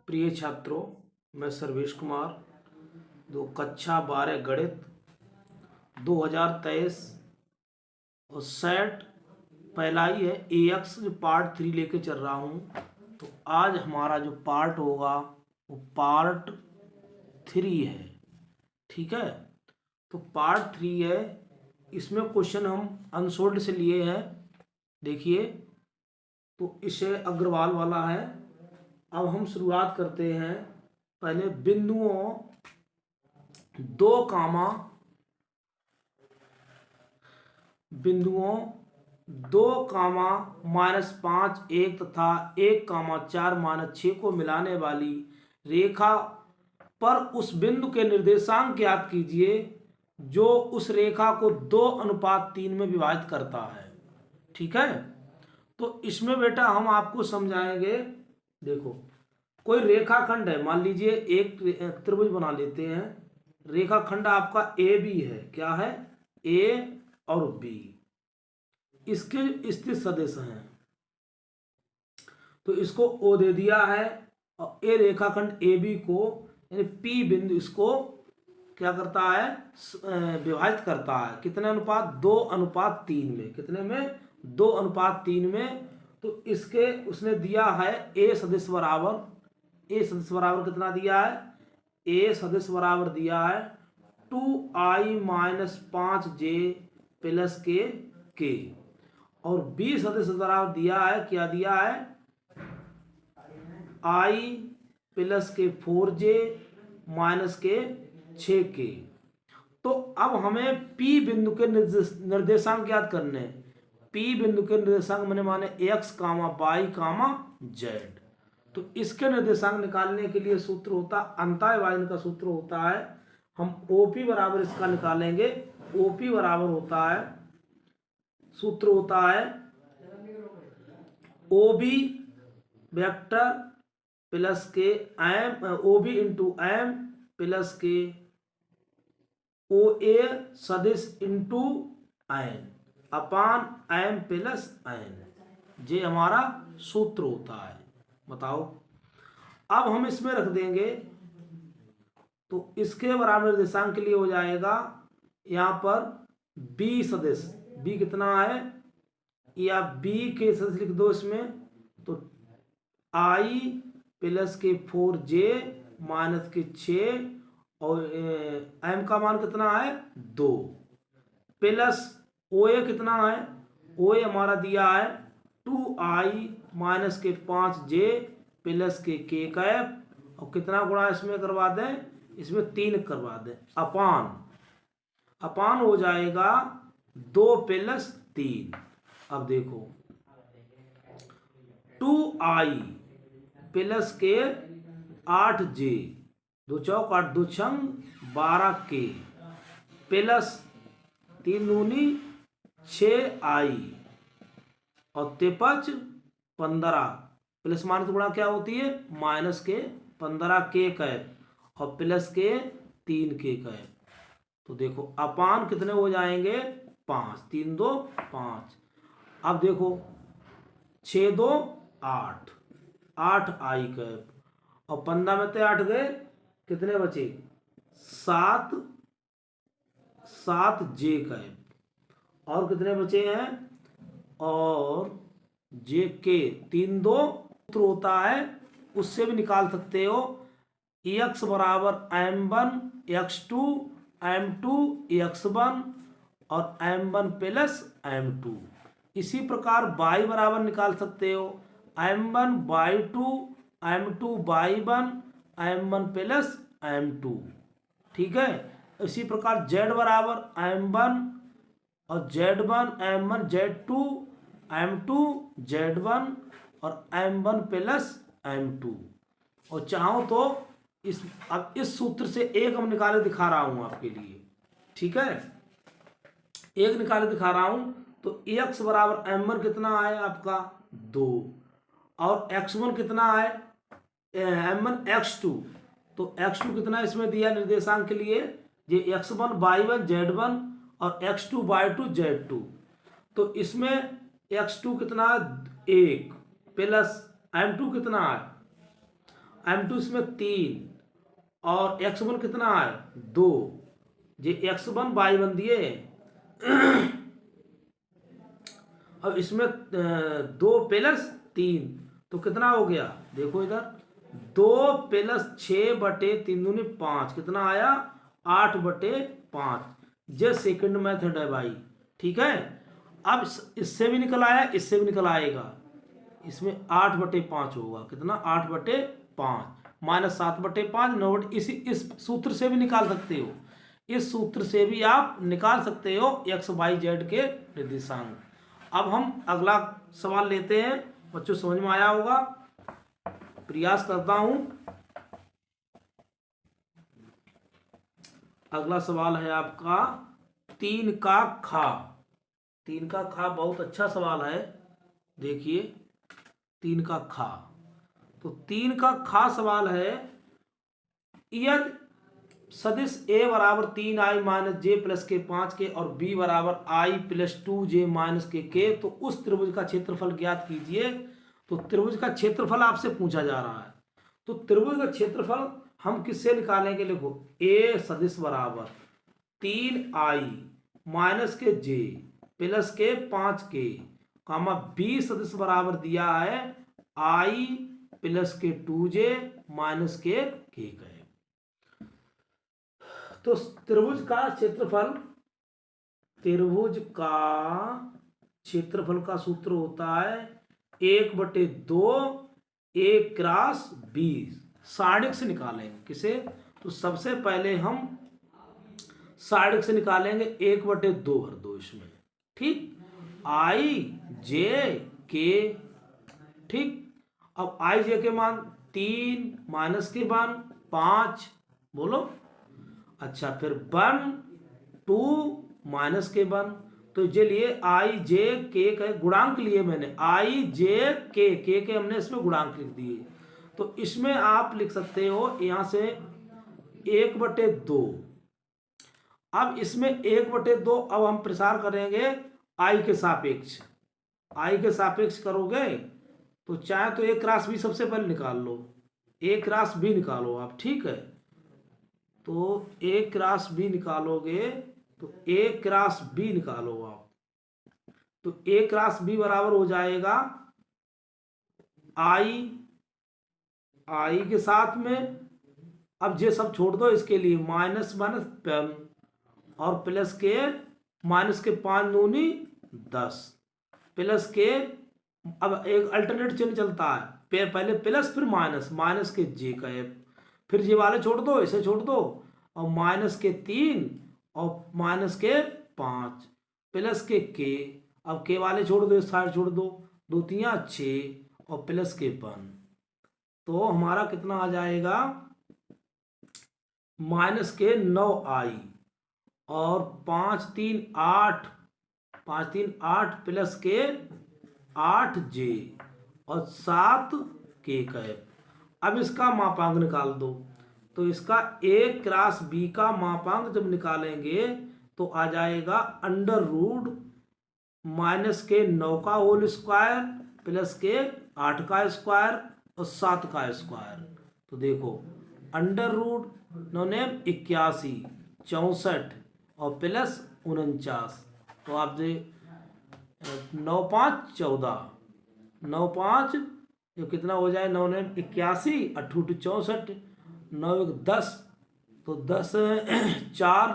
प्रिय छात्रों, मैं सर्वेश कुमार कक्षा 12 गणित 2023 और सेट पहला ही है AX जो पार्ट 3 लेके चल रहा हूँ। तो आज हमारा जो पार्ट होगा वो पार्ट 3 है। ठीक है, तो पार्ट 3 है। इसमें क्वेश्चन हम अनसोल्ड से लिए हैं। देखिए, तो इसे अग्रवाल वाला है। अब हम शुरुआत करते हैं। पहले बिंदुओं 2, -5, 1 तथा 1, 4, -6 को मिलाने वाली रेखा पर उस बिंदु के निर्देशांक ज्ञात कीजिए जो उस रेखा को 2:3 में विभाजित करता है। ठीक है, तो इसमें बेटा हम आपको समझाएंगे। देखो, कोई रेखाखंड है, मान लीजिए एक त्रिभुज बना लेते हैं। रेखाखंड आपका ए बी है। क्या है? ए और बी इसके स्थित सदिश हैं। तो इसको ओ दे दिया है और ए रेखाखंड ए बी को यानी पी बिंदु इसको क्या करता है? विभाजित करता है। कितने अनुपात? 2:3 में। कितने में? 2:3 में। तो इसके उसने दिया है ए सदिश बराबर कितना दिया है? ए सदिश बराबर दिया है 2i-5j प्लस के और बी सदिश बराबर दिया है, क्या दिया है? i प्लस के 4j माइनस के 6k। तो अब हमें P बिंदु के निर्देशांक ज्ञात करने हैं। P बिंदु के निर्देशांक माने x, y, z। तो इसके निर्देशांक निकालने के लिए सूत्र होता अंतः वाइन का सूत्र होता है। हम OP बराबर इसका निकालेंगे। OP बराबर होता है, सूत्र होता है OB वेक्टर प्लस के m, OB into m plus के OA सदिश इंटू n अपान m प्लस n। ये हमारा सूत्र होता है। बताओ, अब हम इसमें रख देंगे तो इसके बराबर निर्देशांक के लिए हो जाएगा यहाँ पर b सदिश। b कितना है? या b के सदिश लिख दो इसमें। तो i प्लस के 4j माइनस के 6 और m का मान कितना है? 2 प्लस OA कितना है? OA हमारा दिया है 2i माइनस के 5j प्लस के k कैप और कितना गुणा इसमें करवा दें? इसमें 3 करवा दें। अपान हो जाएगा 2 प्लस 3। अब देखो 2i प्लस के 8j 2 चौक 8 2 छंग 12k प्लस 3 दूनी 6i और 5 15 प्लस माइनस गुणा क्या होती है? माइनस के 15k कैप और प्लस के 3k कैप। तो देखो अपान कितने हो जाएंगे? 5, 3 2 5। अब देखो 6 2 8, 8i कैप और 15 में 8 गए, कितने बचे? 7j कैप और कितने बचे हैं? और जे के 3 2 सूत्र होता है, उससे भी निकाल सकते हो। x बराबर m1 x2 m2 x1 और m1 प्लस m2। इसी प्रकार y बराबर निकाल सकते हो m1 y2 m2 y1 m1 plus m2। ठीक है, इसी प्रकार z बराबर m1 और z1 m1 z2 m2 z1 और m1 प्लस m2। और चाहो तो अब इस सूत्र से एक हम निकाले दिखा रहा हूं आपके लिए। ठीक है, एक निकाले दिखा रहा हूं। तो x बराबर m1 कितना है आपका? 2 और x1 कितना है? m1 x2। तो x2 कितना इसमें दिया निर्देशांक के लिए? ये x1 y1 z1 और x2 y2 z2। तो इसमें x2 कितना? 1 प्लस m2 कितना है? m2 इसमें 3 और x1 कितना है 2, ये x1 y1 दिए। अब इसमें 2+3 तो कितना हो गया, देखो इधर 2+6/3 कितना आया 8/5। ये सेकंड मेथड है भाई, ठीक है। अब इससे भी निकल आया, इससे भी निकल आएगा, इसमें 8/5 होगा, कितना 8/5 -7/5 9। इस सूत्र से भी निकाल सकते हो, इस सूत्र से भी आप निकाल सकते हो एक्स वाई जेड के निर्देशांक। अब हम अगला सवाल लेते हैं, बच्चों समझ में आया होगा, प्रयास करता हूं। अगला सवाल है आपका 3 का खा। 3 का खा बहुत अच्छा सवाल है, देखिए 3 का खा। तो 3 का खा सवाल है, यदि सदिश a बराबर 3i माइनस जे प्लस के 5k और b बराबर i प्लस 2j माइनस के तो उस त्रिभुज का क्षेत्रफल ज्ञात कीजिए। तो त्रिभुज का क्षेत्रफल आपसे पूछा जा रहा है, तो त्रिभुज का क्षेत्रफल हम किससे निकालेंगे, लिखो a सदिश बराबर 3i माइनस के j प्लस के 5k कामा b सदिश बराबर दिया है i प्लस के 2j माइनस के k का। तो त्रिभुज का क्षेत्रफल, त्रिभुज का क्षेत्रफल का सूत्र होता है 1/2 a क्रॉस b। सारणिक से निकालेंगे किसे, तो सबसे पहले हम सारणिक से निकालेंगे 1/2 भर दो इसमें, ठीक, i j k, ठीक। अब i j के मान 3 माइनस के मान 5, बोलो अच्छा, फिर 1 2 माइनस के 1, तो ये लिए आई जे के का गुणांक लिए मैंने, आई जे के हमने इसमें गुणांक लिख दिए। तो इसमें आप लिख सकते हो यहां से 1/2। अब इसमें 1/2 अब हम प्रसार करेंगे आई के सापेक्ष, आई के सापेक्ष करोगे तो चाहे तो a क्रॉस b सबसे पहले निकाल लो, a क्रॉस b निकालो आप, ठीक है। तो a क्रॉस b निकालोगे तो a क्रॉस b निकालो आप, तो a क्रॉस b बराबर हो जाएगा i के साथ में, अब ये सब छोड़ दो, इसके लिए माइनस माइनस पेन और प्लस के माइनस के 5 दूनी 10 प्लस के, अब एक अल्टरनेट चिन्ह चलता है, पहले प्लस फिर माइनस, माइनस के जे का है, फिर ये वाले छोड़ दो, इसे छोड़ दो, और माइनस के 3 और माइनस के 5 प्लस के अब के वाले छोड़ दो, इस साइड छोड़ दो, 2 3 6 और प्लस के 1, तो हमारा कितना आ जाएगा माइनस के 9i और 5 3 8 प्लस के 8j और 7k का है। अब इसका मापांक निकाल दो, तो इसका a क्रॉस b का मापांक जब निकालेंगे तो आ जाएगा अंडर रूट माइनस के 9 का होल स्क्वायर प्लस के 8 का स्क्वायर और 7 का स्क्वायर। तो देखो अंडर रूट 9 ने 81 64 और प्लस 49, तो आप दे 9 5 14 9 5 जो कितना हो जाए 9 ने 81 8 64 9 1 10, तो 10 4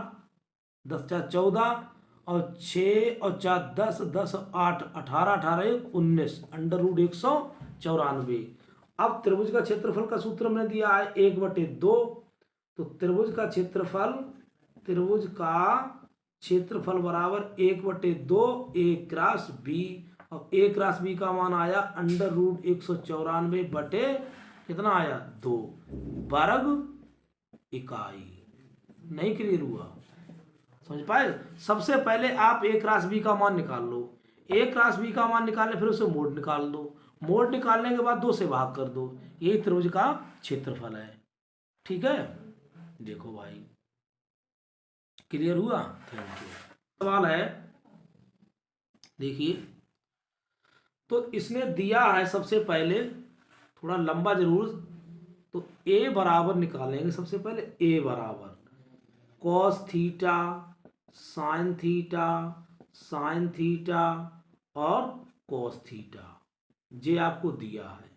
10 4 14 और 6 और 4 10 10 8 18 18 1 19 अंडर रूट 194। अब त्रिभुज का क्षेत्रफल का सूत्र हमने दिया है 1/2, तो त्रिभुज का क्षेत्रफल बराबर 1/2 a क्रॉस b, और a क्रॉस b का मान आया अंडर रूट 194 बटे कितना आया 2 वर्ग इकाई। नहीं क्लियर हुआ, समझ पाए। सबसे पहले आप a क्रॉस b का मान निकाल लो, a क्रॉस b का मान निकालने फिर उसे मोड निकाल दो, मोड निकालने के बाद 2 से भाग कर दो, यही त्रिभुज का क्षेत्रफल है, ठीक है। देखो भाई क्लियर हुआ, थैंक यू। सवाल है देखिए, तो इसने दिया है सबसे पहले थोड़ा लंबा जरूर, तो ए बराबर निकालेंगे सबसे पहले। ए बराबर cos theta sine theta sine theta और कॉस थीटा, ये आपको दिया है,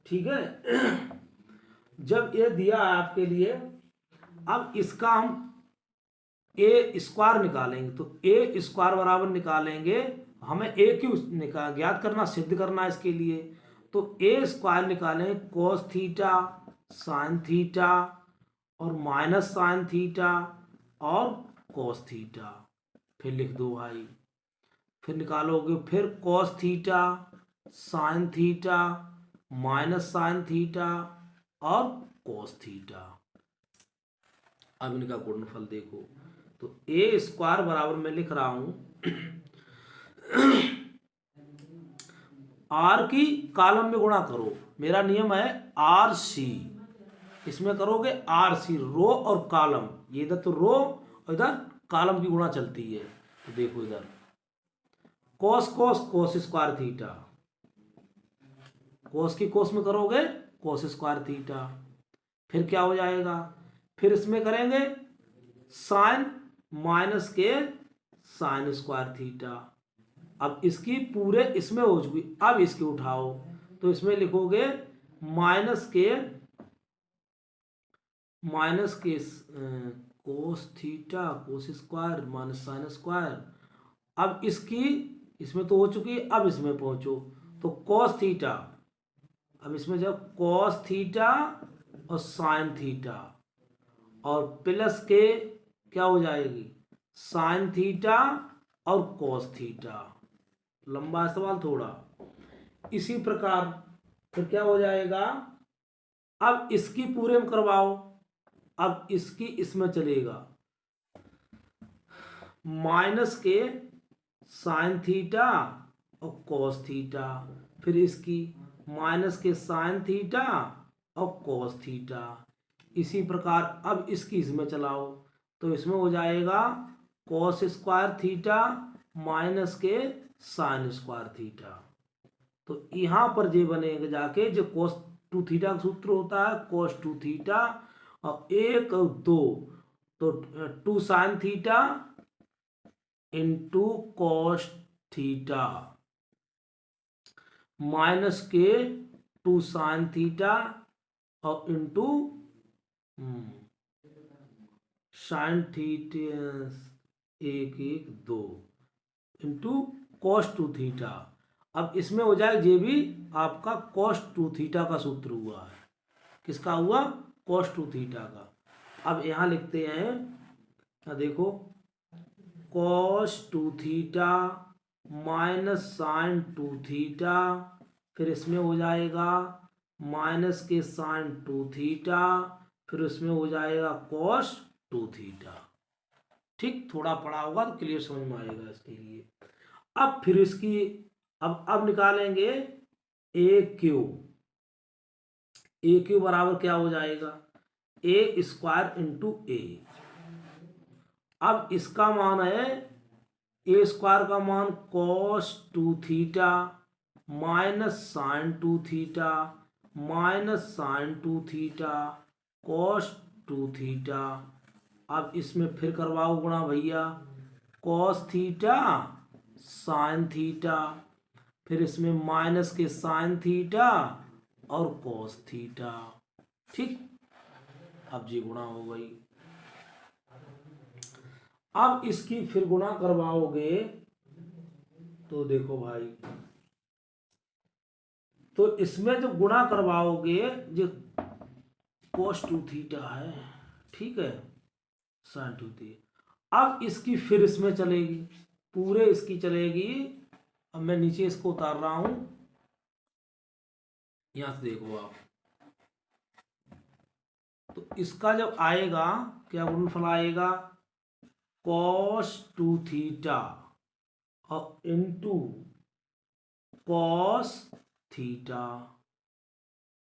ठीक है। जब ये दिया है आपके लिए, अब इसका हम ए स्क्वायर निकालेंगे। तो ए स्क्वायर बराबर निकालेंगे, हमें ए क्यों ज्ञात करना, सिद्ध करना इसके लिए। तो ए स्क्वायर निकालें कॉस थीटा साइन थीटा और माइनस साइन थीटा और कॉस थीटा, फिर लिख दो भाई। फिर निकालोगे, फिर cos theta sine theta minus sign theta और कॉस थीटा। अब इनका गुणनफल देखो, तो ए स्क्वायर बराबर मैं लिख रहा हूं आर की कॉलम में गुणा करो, मेरा नियम है आर सी, इसमें करोगे आर सी, रो और कॉलम, ये इधर तो रो और इधर कॉलम की गुणा चलती है। तो देखो इधर कोस कोस कोस स्क्वायर थीटा, कोस की कोस में करोगे कोस स्क्वायर थीटा, फिर क्या हो जाएगा, फिर इसमें करेंगे साइन माइनस के साइन स्क्वायर थीटा। अब इसकी पूरे इसमें हो चुकी, अब इसकी उठाओ, तो इसमें लिखोगे माइनस के cos theta cos square minus sine square. अब इसकी इसमें तो हो चुकी है, अब इसमें पहुंचो तो कॉस थीटा, अब इसमें जब कॉस थीटा और साइन थीटा और प्लस के क्या हो जाएगी साइन थीटा और कॉस थीटा, लंबा सवाल थोड़ा। इसी प्रकार फिर क्या हो जाएगा, अब इसकी पूरे में करवाओ, अब इसकी इसमें चलेगा माइनस के साइन थीटा और कॉस थीटा, फिर इसकी माइनस के साइन थीटा और कॉस थीटा। इसी प्रकार अब इसकी इसमें चलाओ, तो इसमें हो जाएगा कॉस स्क्वायर थीटा माइनस के साइन स्क्वायर थीटा। तो यहाँ पर ये बनेगा जाके जो कोस टू थीटा का सूत्र होता है कोस टू थीटा और एक और दो, तो two sine theta into cos theta minus के टू साइन थीटा और इंटू साइन थीटा एक एक दो इंटू कॉस टू थीटा। अब इसमें हो जाए ये भी आपका कॉस टू थीटा का सूत्र हुआ है, किसका हुआ कॉस टू थीटा का। अब यहाँ लिखते हैं, देखो cos two theta minus sign two theta, फिर इसमें हो जाएगा माइनस के साइन टू थीटा, फिर उसमें हो जाएगा कॉस टू थीटा। ठीक, थोड़ा पढ़ा होगा तो क्लियर समझ में आएगा इसके लिए। अब फिर इसकी अब निकालेंगे ए क्यू बराबर क्या हो जाएगा ए स्क्वायर इंटू ए। अब इसका मान है ए स्क्वायर का मान cos two theta minus sign two theta minus sign two theta cos two theta. अब इसमें फिर करवाओ गुणा भैया, कॉस थीटा साइन थीटा, फिर इसमें माइनस के साइन थीटा और कॉस थीटा। ठीक, अब जी गुणा हो गई। अब इसकी फिर गुणा करवाओगे तो देखो भाई, तो इसमें जो गुणा करवाओगे जो कॉस टू थीटा है, ठीक है, साइन टू थीटा। अब इसकी फिर इसमें चलेगी, पूरे इसकी चलेगी। अब मैं नीचे इसको उतार रहा हूं, यहां से देखो आप, तो इसका जब आएगा क्या गुणनफल आएगा कॉस टू थीटा और इनटू कॉस थीटा,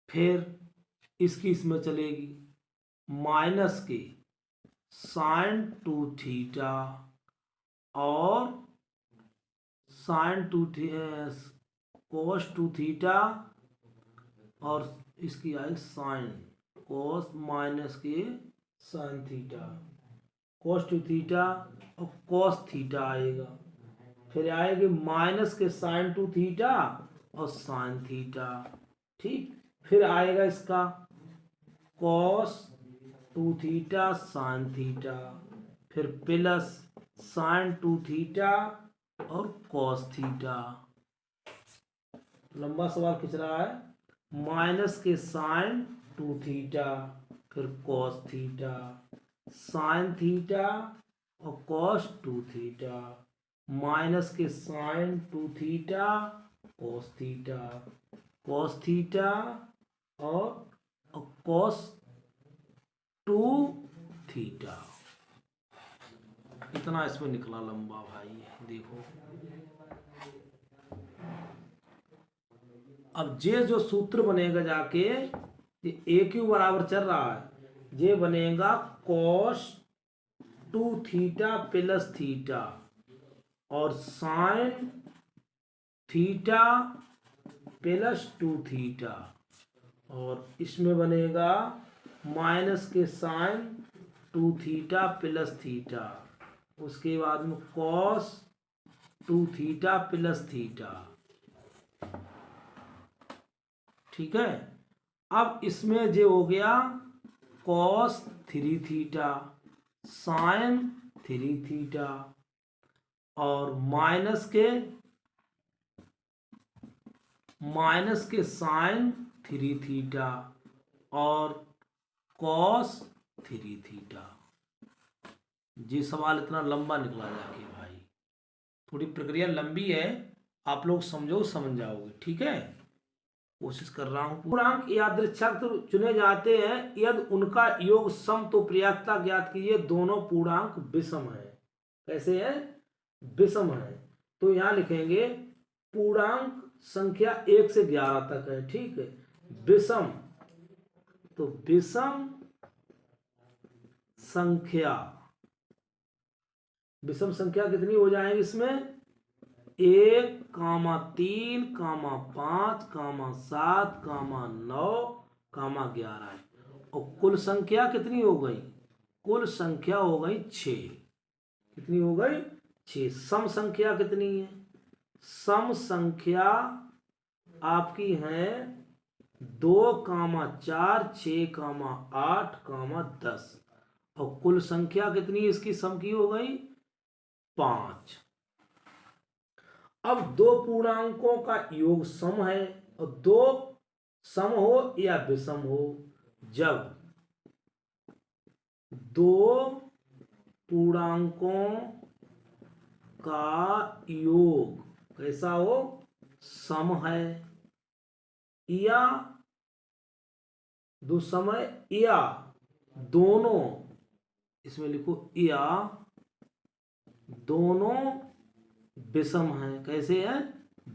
फिर इसकी इसमें चलेगी माइनस के साइन टू थीटा और sign to cos two theta और इसकी आई साइन कॉस माइनस के sine theta, cos two theta और कॉस थीटा आएगा, फिर आएगी माइनस के साइन टू थीटा और साइन थीटा, ठीक। फिर आएगा इसका cos two theta sine theta, फिर प्लस साइन टू थीटा और कॉस थीटा। लंबा सवाल खिंच रहा है। माइनस के साइन टू थीटा, फिर कॉस थीटा, साइन थीटा और कॉस टू थीटा, माइनस के sine two theta cos theta, cos theta और कॉस टू थीटा। इतना इसमें निकला लंबा भाई, देखो। अब जे जो सूत्र बनेगा जाके, ए क्यू बराबर चल रहा है, ये बनेगा cos two theta plus theta और sine theta plus two theta, और इसमें बनेगा माइनस के sine two theta plus theta, उसके बाद में cos two theta plus theta, ठीक है। अब इसमें जो हो गया cos three theta sine three theta और माइनस के साइन थ्री थीटा और कॉस थ्री थीटा। ये सवाल इतना लंबा निकला जाके भाई, थोड़ी प्रक्रिया लंबी है, आप लोग समझो समझ जाओगे, ठीक है। कोशिश कर रहा हूँ। पूर्णांक यादृच्छिक चुने जाते हैं यदि उनका योग सम तो पर्याप्तता ज्ञात कीजिए दोनों पूर्णांक विषम है। कैसे है? विषम है। तो यहाँ लिखेंगे पूर्णांक संख्या 1 से 11 तक है, ठीक है। विषम, तो विषम संख्या कितनी हो जाएंगी इसमें? 1, 3, 5, 7, 9, 11 है। और कुल संख्या कितनी हो गई? कुल संख्या हो गई 6। कितनी हो गई? 6। सम संख्या कितनी है? सम संख्या आपकी है 2, 4, 6, 8, 10। और कुल संख्या कितनी इसकी सम की हो गई? 5। अब दो पूर्णांकों का योग सम है और दो सम हो या विषम हो। जब दो पूर्णांकों का योग कैसा हो? सम है या दो सम है या दोनों, इसमें लिखो या दोनों विषम है। कैसे है?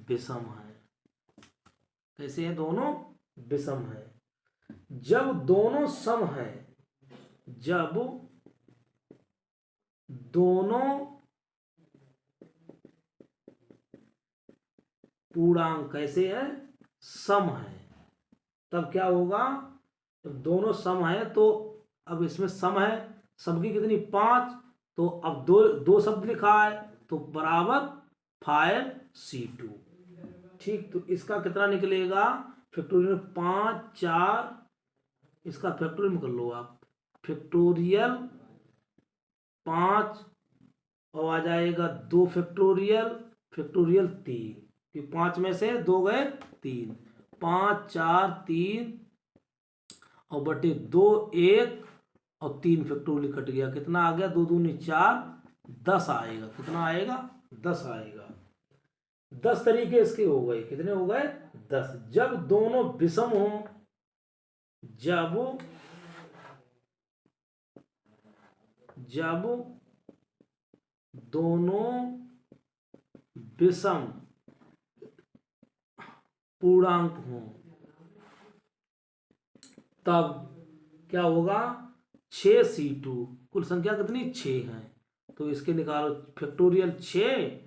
विषम है। कैसे है? दोनों विषम है। जब दोनों सम है, जब दोनों पूर्णांक कैसे है? सम है, तब क्या होगा? जब दोनों सम है तो अब इसमें सम है, सम की कितनी? 5। तो अब दो शब्द लिखा है तो बराबर 5C2, ठीक। तो इसका कितना निकलेगा? फैक्टोरियल 5, 4, इसका फैक्टोरियल कर लो आप। फैक्टोरियल 5 और आ जाएगा 2 फैक्टोरियल 3, कि 5 में से 2 गए 3, 5, 4, 3 और बटे 2, 1 और 3 फैक्टोरियल कट गया। कितना आ गया? 2 दूनी 4, 10 आएगा। कितना आएगा? 10 आएगा। 10 तरीके इसके हो गए। कितने हो गए? 10। जब दोनों विषम हो, जब दोनों विषम पूर्णांक हो, तब क्या होगा? 6C2। कुल संख्या कितनी? 6 है। तो इसके निकालो फैक्टोरियल 6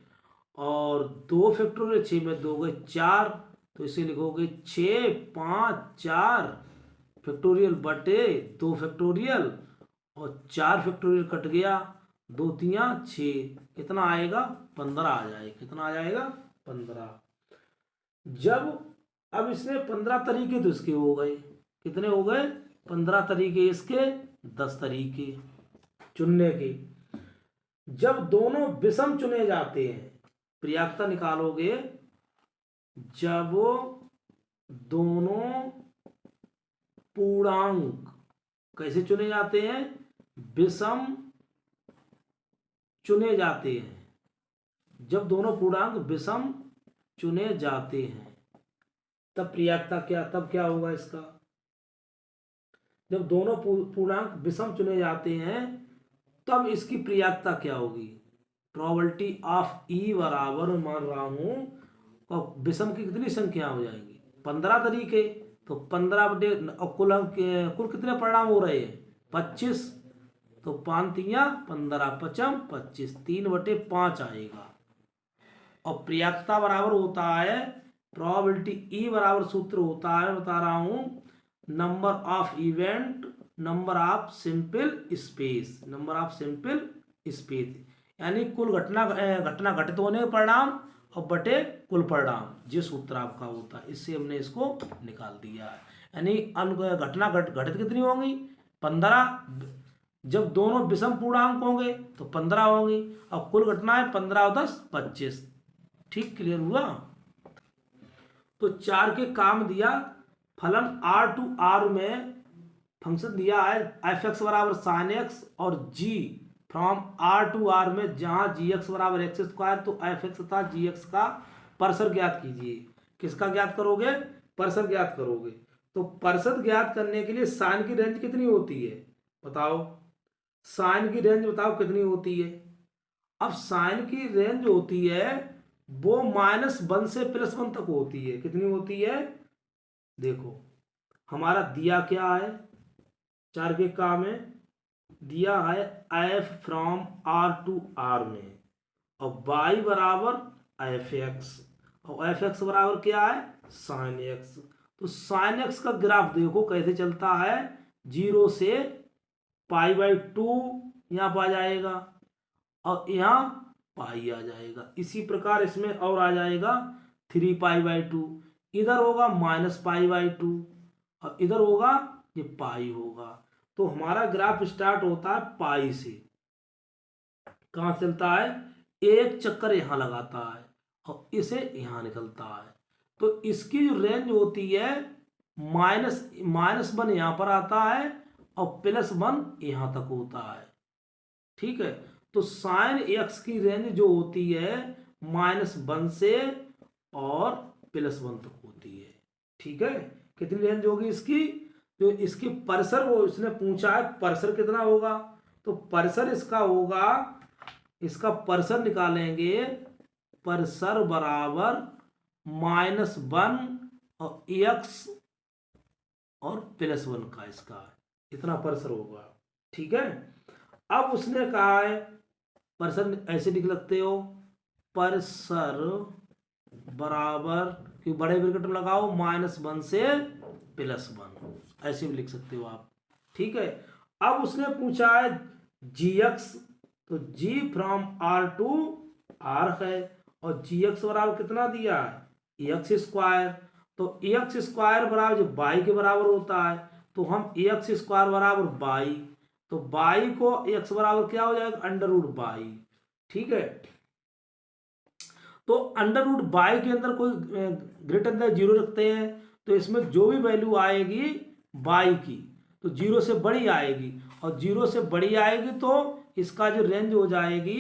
और 2 फैक्टोरियल 6 में 2 गए 4, तो इसे लिखोगे 6 5 4 फैक्टोरियल बटे 2 फैक्टोरियल और 4 फैक्टोरियल कट गया, 2 तिया 6, कितना आएगा 15 आ जाएगा। कितना आ जाएगा 15। जब अब इसने 15 तरीके तो इसके हो गए, कितने हो गए 15 तरीके इसके, 10 तरीके चुनने के। जब दोनों विषम चुने जाते हैं, पर्याप्तता निकालोगे, जब दोनों पूर्णांक कैसे चुने जाते हैं, विषम चुने जाते हैं। जब दोनों पूर्णांक विषम चुने जाते हैं तब पर्याप्तता क्या, तब क्या होगा इसका, जब दोनों पूर्णांक विषम चुने जाते हैं तब इसकी पर्याप्तता क्या होगी। प्रोबेबिलिटी ऑफ ई बराबर, मान रहा हूं, और विषम की कितनी संख्या हो जाएंगी 15 तरीके, तो 15 बटे, और कुल कितने परिणाम हो रहे हैं 25, तो 5 तिया 15, 5 25, 3 बटे 5 आएगा। और पर्याप्तता बराबर होता है, प्रोबेबिलिटी ई बराबर सूत्र होता है, बता रहा हूं, number of event, number of simple space, number of simple space, यानी कुल घटना घटित होने के परिणाम और बटे कुल परिणाम, ये सूत्र आपका होता है। इससे हमने इसको निकाल दिया है। यानी घटना घटित कितनी होंगी 15, जब दोनों विषम पूर्णांक होंगे तो 15 होंगी, और कुल घटनाएं 15 और 10 25। ठीक, क्लियर हुआ। तो 4 के काम दिया, फलन R टू R में फंक्शन दिया है एफ एक्स बराबर साइन एक्स, और g from R to R में जहां जी एक्स बराबर एक्स स्क्वायर, तो एफ एक्स तथा जी एक्स का परसर ज्ञात कीजिए। किसका ज्ञात करोगे, परसर ज्ञात करोगे। तो परसर ज्ञात करने के लिए साइन की रेंज कितनी होती है बताओ, साइन की रेंज बताओ कितनी होती है। अब साइन की रेंज होती है वो -1 से +1 तक होती है। कितनी होती है, देखो हमारा दिया क्या है, 4 के काम में दिया है f from R to R में, और y बराबर एफ एक्स, और एफ एक्स बराबर क्या है साइन एक्स। तो साइन एक्स का ग्राफ देखो कैसे चलता है, 0 से π/2 यहाँ पर आ जाएगा, और यहाँ पाई आ जाएगा। इसी प्रकार इसमें और आ जाएगा 3π/2, इधर होगा -π/2, और इधर होगा ये पाई होगा। तो हमारा ग्राफ स्टार्ट होता है पाई से, कहाँ चलता है, एक चक्कर यहाँ लगाता है और इसे यहाँ निकलता है। तो इसकी जो रेंज होती है -1 यहाँ पर आता है और +1 यहाँ तक होता है। ठीक है, तो साइन एक्स की रेंज जो होती है -1 से और +1 तक होती है। ठीक है, कितनी रेंज होगी इसकी, जो इसकी परसर, वो इसने पूछा है परसर कितना होगा, तो परसर इसका होगा, इसका परसर निकालेंगे, परसर बराबर -1 और एक्स और +1 का, इसका इतना परसर होगा। ठीक है, अब उसने कहा है परसर ऐसे लिख सकते हो, परसर बराबर, कि बड़े ब्रैकेट में लगाओ, -1 से +1, ऐसे भी लिख सकते हो आप। ठीक है, अब उसने पूछा है gx, तो g from R to R है, और gx बराबर कितना दिया है एक्स स्क्वायर, तो एक्स स्क्वायर बराबर जो y के बराबर होता है, तो हम एक्स स्क्वायर बराबर y, तो y को x बराबर क्या हो जाएगा √y। ठीक है, तो √y के अंदर कोई ग्रेटर देन 0 रखते हैं, तो इसमें जो भी वैल्यू आएगी y की तो 0 से बड़ी आएगी, और 0 से बड़ी आएगी तो इसका जो रेंज हो जाएगी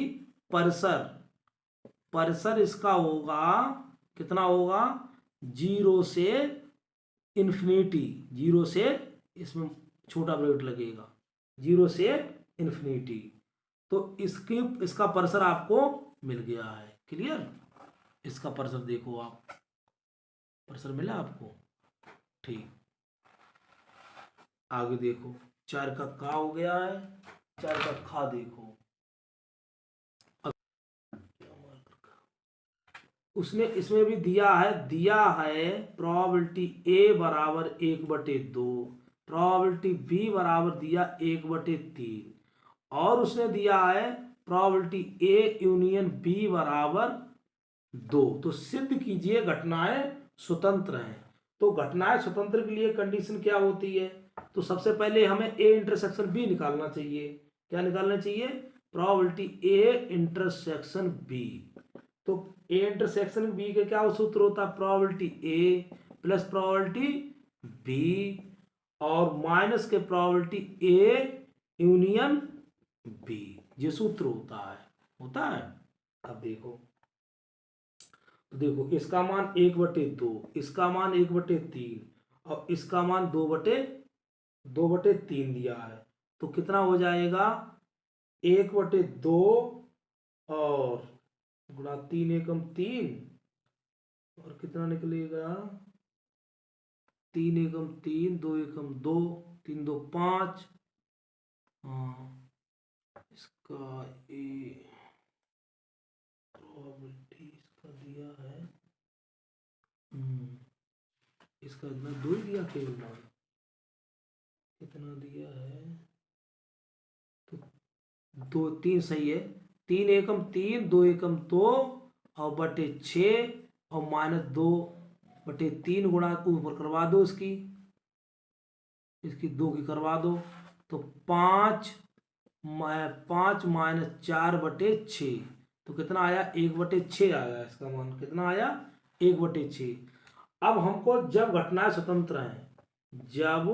परसर, परसर इसका होगा कितना होगा 0 से इन्फिनिटी, 0 से, इसमें छोटा ब्रैकेट लगेगा, 0 से इन्फिनिटी। तो इसका परसर आपको मिल गया है। क्लियर, इसका परसर देखो आप, परसर मिला आपको। ठीक, आगे देखो, 4 का का हो गया है, 4 का खा देखो। उसने इसमें भी दिया है प्रोबेबिलिटी ए बराबर 1/2, प्रोबेबिलिटी बी बराबर दिया 1/3, और उसने दिया है प्रोबेबिलिटी ए यूनियन बी बराबर 2। तो सिद्ध कीजिए घटनाएं स्वतंत्र हैं। तो घटनाएं स्वतंत्र के लिए कंडीशन क्या होती है? तो सबसे पहले हमें ए इंटरसेक्शन बी निकालना चाहिए। क्या निकालना चाहिए? Probability A intersection B. तो ए इंटरसेक्शन बी का क्या सूत्र होता है? Probability A plus probability B और माइनस के प्रोबेबिलिटी ए यूनियन बी, ये सूत्र होता है। अब देखो, तो देखो इसका मान 1/2, इसका मान 1/3 और इसका मान 2/3 दिया है। तो कितना हो जाएगा? 1/2 और गुणा 3 एकम 3 और कितना निकलेगा? 3 एकम 3, 2 एकम 2, 3 2 5। इसका प्रोबेबिलिटी इसका दिया है, इसका इतना 2 ही दिया केवल मान, कितना दिया है? तो 2 3 सही है। 3 एकम 3, 2 एकम 2 और बटे 6 और -2/3 गुणा ऊपर करवा दो, इसकी 2 की करवा दो। तो 5 -4/6, तो कितना आया? 1/6 आया। इसका मान कितना आया? 1/6। अब हमको जब घटनाएं स्वतंत्र हैं, जब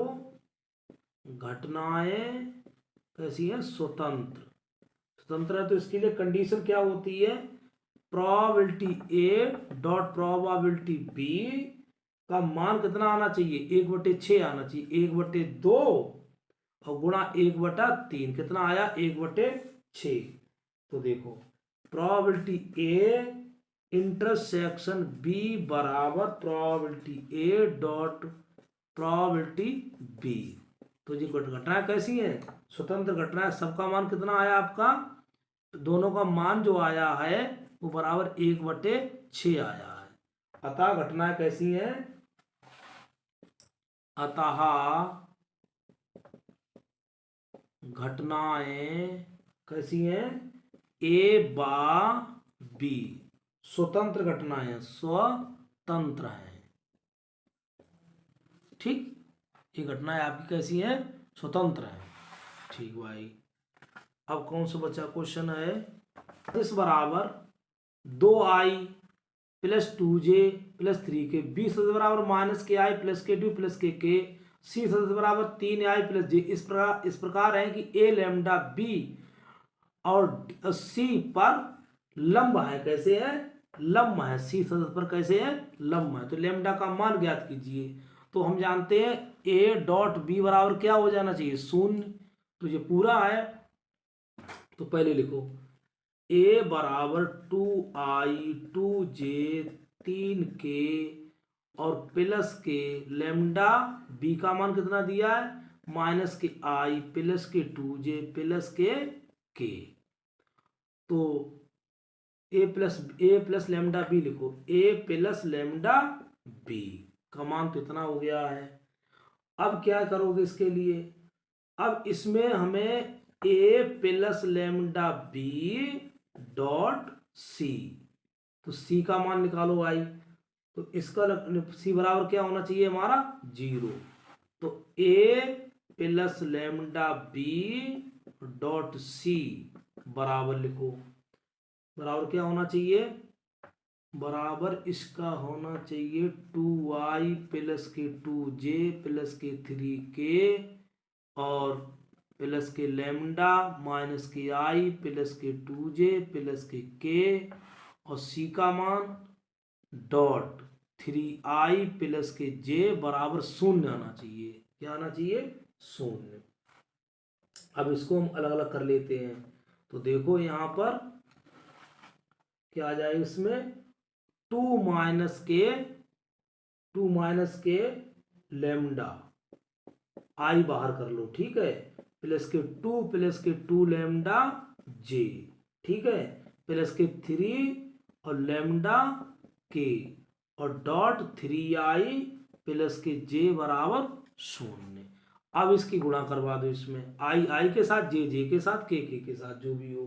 घटनाएं कैसी हैं? स्वतंत्र है, तो इसके लिए कंडीशन क्या होती है? Probability A dot probability B का मान कितना आना चाहिए? 1/6 आना चाहिए। 1/2 और गुणा 1/3 कितना आया? 1/6। तो देखो प्रोबेबिलिटी ए इंटरसेक्शन बी बराबर probability A dot probability B. तो ये घटनाएं कैसी हैं? स्वतंत्र घटनाएं। सबका मान कितना आया आपका? दोनों का मान जो आया है वो बराबर 1/6 आया है। अतः घटनाएं कैसी हैं? अतः घटनाएं कैसी हैं? ए बा बी स्वतंत्र घटनाएं, स्वतंत्र हैं। ठीक, ये घटनाएं आपकी कैसी हैं? स्वतंत्र हैं। ठीक भाई, अब कौन सा बचा क्वेश्चन है? इस बराबर 2i plus 2j plus 3k, b सदस्य बराबर -ki plus k2 plus kk, c सदस्य बराबर 3i प्लस j। इस प्रकार है कि a लैम्डा b और c पर लंब है। कैसे है? लंब है। c सदस्य पर कैसे है? लंब है। तो लैम्डा का मान ज्ञात कीजिए। तो हम जानते हैं a डॉट b बराबर क्या हो जाना चाहिए? 0। तो ये पूरा है। तो पहले लिखो a बराबर 2i 2j 3k और प्लस के लैम्डा b का मान कितना दिया है? -i प्लस के 2j प्लस के k। तो a प्लस लैम्डा b लिखो। a प्लस लैम्डा b का मान तो इतना हो गया है। अब क्या करोगे इसके लिए? अब इसमें हमें a plus lambda b dot c, तो c का मान निकालो i। तो इसका c बराबर क्या होना चाहिए हमारा? 0। तो a plus lambda b dot c बराबर लिखो, बराबर क्या होना चाहिए? बराबर इसका होना चाहिए 2i प्लस के 2j प्लस के 3k और प्लस के लैम्डा माइनस के i प्लस के 2j प्लस के k और c का मान डॉट 3i प्लस के j बराबर 0 आना चाहिए। क्या आना चाहिए? 0। अब इसको हम अलग अलग कर लेते हैं। तो देखो यहाँ पर क्या आ जाएगा? इसमें 2 माइनस के लैम्डा आई बाहर कर लो, ठीक है, प्लस के 2 लैम्डा जे, ठीक है, प्लस के 3 और लैम्डा के और डॉट 3i प्लस के जे बराबर 0। अब इसकी गुणा करवा दो, इसमें आई के साथ, जे के साथ, के साथ, जो भी हो।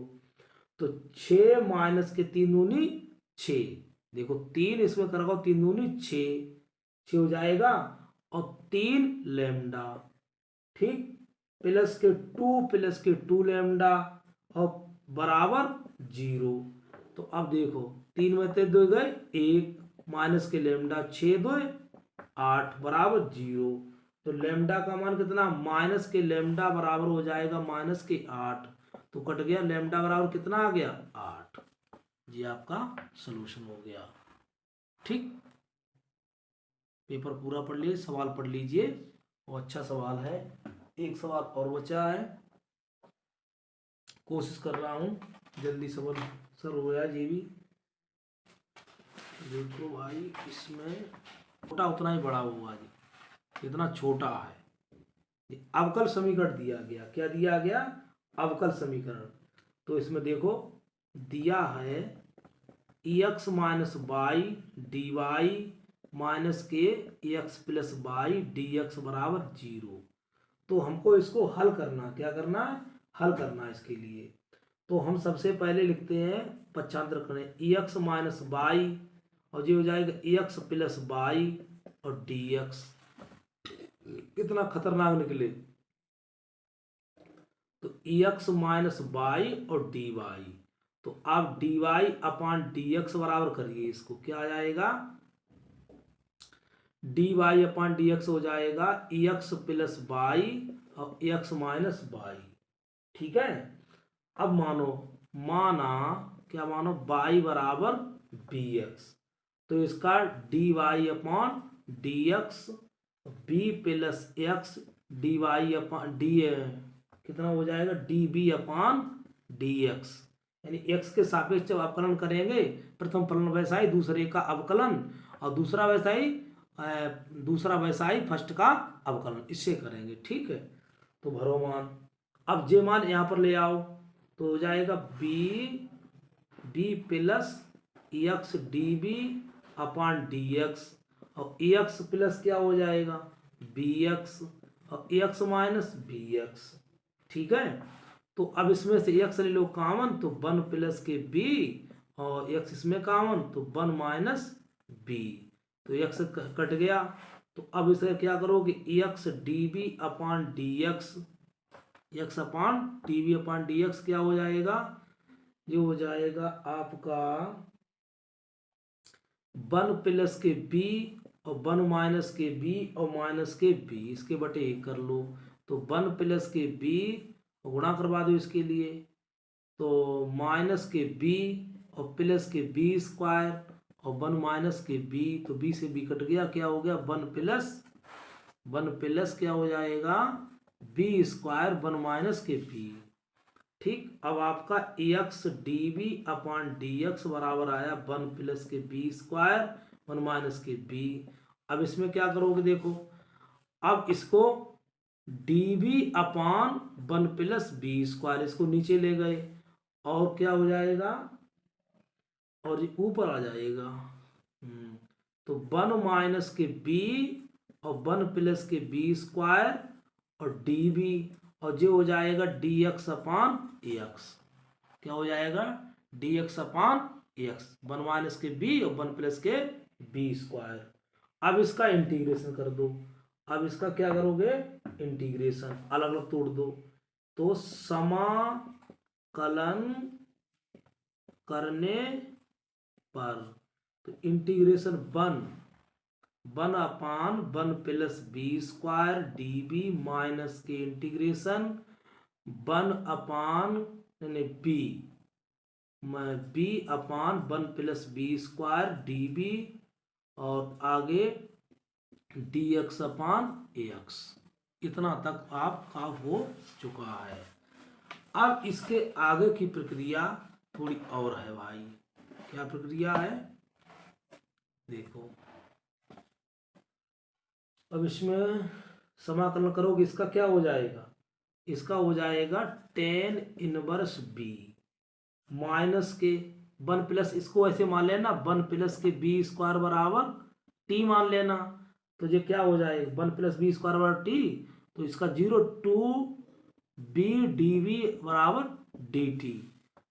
तो 6 माइनस के 3 दूनी 6, देखो 3 इसमें कर 3 दूनी 6 हो जाएगा, और 3 लैम्डा, ठीक, प्लस के 2 लैम्डा और बराबर 0। तो अब देखो 3 में 3 दो गए 1, माइनस के लैम्डा 6 2 8 बराबर 0। तो लैम्डा का मान कितना, माइनस के लैम्डा बराबर हो जाएगा माइनस के 8, तो कट गया, लैम्डा बराबर कितना आ गया 8। ये आपका सलूशन हो गया। ठीक, पेपर पूरा पढ़ लीजिए, सवाल पढ़ लीजिए, और अच्छा सवाल है। एक सवाल और बचा है, कोशिश कर रहा हूँ जल्दी सवाल सर हो गया ये भी। देखो भाई, इसमें छोटा उतना ही बड़ा हुआ जी, इतना छोटा है। अवकल समीकरण दिया गया, क्या दिया गया, अवकल समीकरण। तो इसमें देखो दिया है x minus y d y minus के x plus y d x बराबर 0। तो हमको इसको हल करना, क्या करना है, हल करना है इसके लिए। तो हम सबसे पहले लिखते हैं, पक्षांतर करें, एक्स माइनस वाई और ये हो जाएगा एक्स प्लस वाई और डी एक्स। कितना खतरनाक निकले। तो एक्स माइनस वाई और डी वाई, तो आप डी वाई अपान डी एक्स बराबर करिए इसको, क्या आ जाएगा, डी वाई अपान डी एक्स हो जाएगा एक्स प्लस वाई और एक्स माइनस वाई। ठीक है, अब माना क्या मानो, y बराबर बी एक्स, तो इसका d y upon d x b plus x d y upon d कितना हो जाएगा, d b upon d x, यानी एक्स के सापेक्ष जब अवकलन करेंगे, प्रथम फलन वैसा ही दूसरे का अवकलन, और दूसरा वैसा ही फर्स्ट का अवकलन, इससे करेंगे। ठीक है, तो भरो मान, अब जे मान यहाँ पर ले आओ, तो हो जाएगा b plus x d b upon d x, और एक्स प्लस क्या हो जाएगा बी एक्स और एक्स माइनस बी एक्स। ठीक है, तो अब इसमें से एक्स ले लो कॉमन, तो 1 प्लस के बी और एक्स इसमें कॉमन, तो 1 माइनस बी, तो एक्स कट गया। तो अब इसे क्या करोगे, x d b upon d x, x upon t v upon d x क्या हो जाएगा, जो हो जाएगा आपका 1 प्लस के बी और 1 माइनस के बी और माइनस के बी, इसके बटे 1 कर लो, तो 1 प्लस के बी गुणा करवा दो इसके लिए, तो माइनस के बी और प्लस के बी स्क्वायर और 1 माइनस के बी, तो बी से बी कट गया, क्या हो गया 1 प्लस क्या हो जाएगा बी स्क्वायर 1 माइनस के बी। ठीक, अब आपका x d b upon d x बराबर आया 1 प्लस के बी स्क्वायर 1 माइनस के बी। अब इसमें क्या करोगे, देखो अब इसको d b upon 1 plus b square, इसको नीचे ले गए और क्या हो जाएगा, और ये ऊपर आ जाएगा, तो 1 माइनस के बी और 1 प्लस के बी स्क्वायर और डी बी, और जो हो जाएगा डी एक्स अपान एक्स, क्या हो जाएगा डी एक्स अपान एक्स, 1 माइनस के बी और 1 प्लस के बी स्क्वायर। अब इसका इंटीग्रेशन कर दो, अब इसका क्या करोगे, इंटीग्रेशन अलग अलग तोड़ दो, तो समाकलन करने पर, तो integration 1 upon 1 plus b square d b minus के integration 1 upon b upon 1 plus b square d b और आगे डी एक्स अपान एक्स, इतना तक आपका हो चुका है। अब इसके आगे की प्रक्रिया थोड़ी और है भाई, क्या प्रक्रिया है देखो, अब इसमें समाकलन करोगे, इसका क्या हो जाएगा, इसका हो जाएगा tan इनवर्स बी माइनस के वन प्लस इसको ऐसे मान लेना, वन प्लस के बी स्क्वायर बराबर टी मान लेना। तो ये क्या हो जाएगा, वन प्लस बी स्क्वायर बराबर टी, तो इसका 0 टू बी डी वी बराबर डी टी।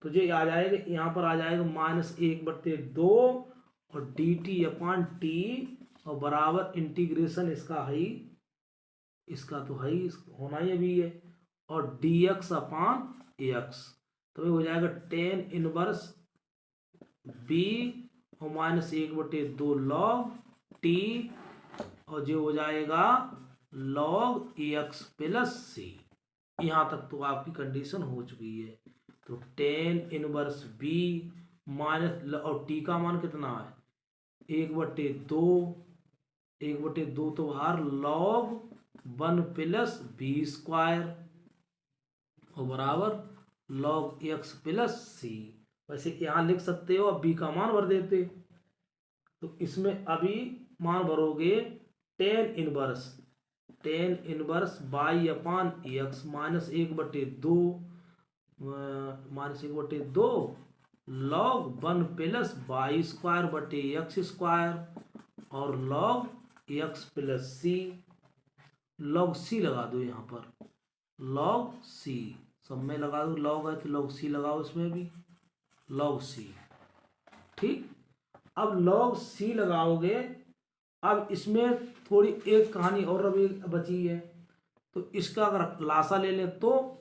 तो ये आ जाएगा, यहाँ पर आ जाएगा -1/2 और डी टी अपॉन टी, और बराबर इंटीग्रेशन इसका है, इसका तो है ही, होना ही अभी है, और डी एक्स अपॉन एक्स। तो ये हो जाएगा टेन इनवर्स बी और -1/2 लॉग टी, और जो हो जाएगा लॉग एक्स प्लस सी। यहाँ तक तो आपकी कंडीशन हो चुकी है। तो टेन इनवर्स बी माइनस, और टी का मान कितना है 1/2, 1/2 तो बाहर, लॉग 1 प्लस बी स्क्वायर और बराबर लॉग एक्स प्लस सी। वैसे यहाँ लिख सकते हो, अब बी का मान भर देते। तो इसमें अभी मान भरोगे tan inverse y upon x -1/2 log 1 plus y square बटे एक्स स्क्वायर और log x plus c. Log c लगा दो यहाँ पर, लॉग सी सब में लगा दो, लॉग है तो लॉग सी लगाओ, इसमें भी लॉग सी। ठीक, अब लॉग सी लगाओगे। अब इसमें थोड़ी एक कहानी और अभी बची है, तो इसका अगर लासा ले लें तो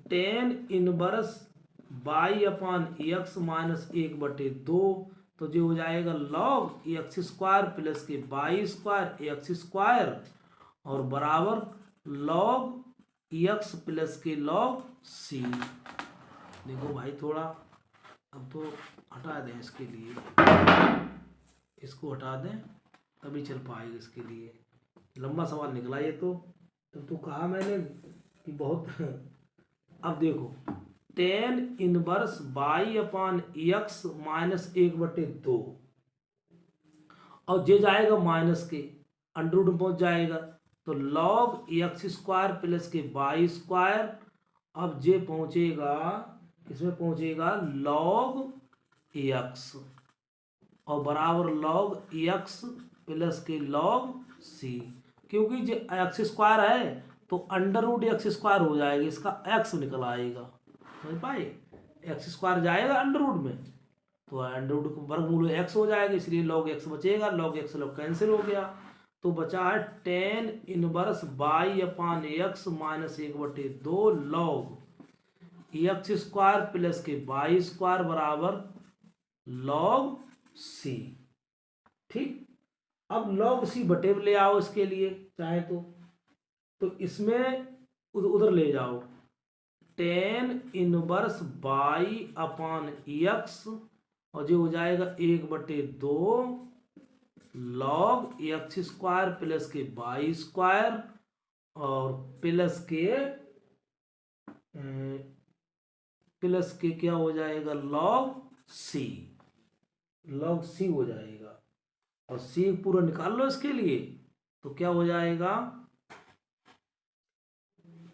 ten inverse y upon x -1/2, तो जो हो जाएगा लॉग एक्स स्क्वायर प्लस के बाई स्क्वायर एक्स स्क्वायर और बराबर लॉग एक्स प्लस के लॉग सी। देखो भाई थोड़ा अब तो हटा दें, इसके लिए इसको हटा दें तभी चल पाएगा। इसके लिए लंबा सवाल निकला ये तो कहा मैंने कि बहुत अब देखो ten inverse y upon x -1/2 और जे जाएगा माइनस के अंडर रूट में पहुंच जाएगा, तो लॉग एक्स स्क्वायर प्लस के बाई स्क्वायर। अब जे पहुंचेगा, इसमें पहुंचेगा लॉग एक्स और बराबर लॉग एक्स प्लस के लॉग सी। क्योंकि जो एक्स स्क्वायर है तो अंडर रूट एक्स स्क्वायर हो जाएगा, इसका एक्स निकल आएगा, समझ पाए। एक्स स्क्वायर जाएगा अंडर रूट में तो अंडर रूट वर्गमूल एक्स हो जाएगा, इसलिए लॉग एक्स बचेगा, लॉग एक्स लॉग कैंसिल हो गया। तो बचा है ten inverse y upon x -1/2 log x square plus के बाई स्क्वायर बराबर लॉग सी। ठीक, अब लॉग सी बटे ले आओ इसके लिए चाहे तो इसमें उधर ले जाओ, ten inverse y upon x और जो हो जाएगा 1/2 लॉग एक्स स्क्वायर प्लस के बाई स्क्वायर और प्लस के क्या हो जाएगा लॉग सी हो जाएगा। और सी पूरा निकाल लो इसके लिए, तो क्या हो जाएगा,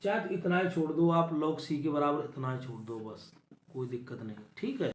चाहे इतना ही छोड़ दो आप, लॉग सी के बराबर इतना ही छोड़ दो बस, कोई दिक्कत नहीं। ठीक है,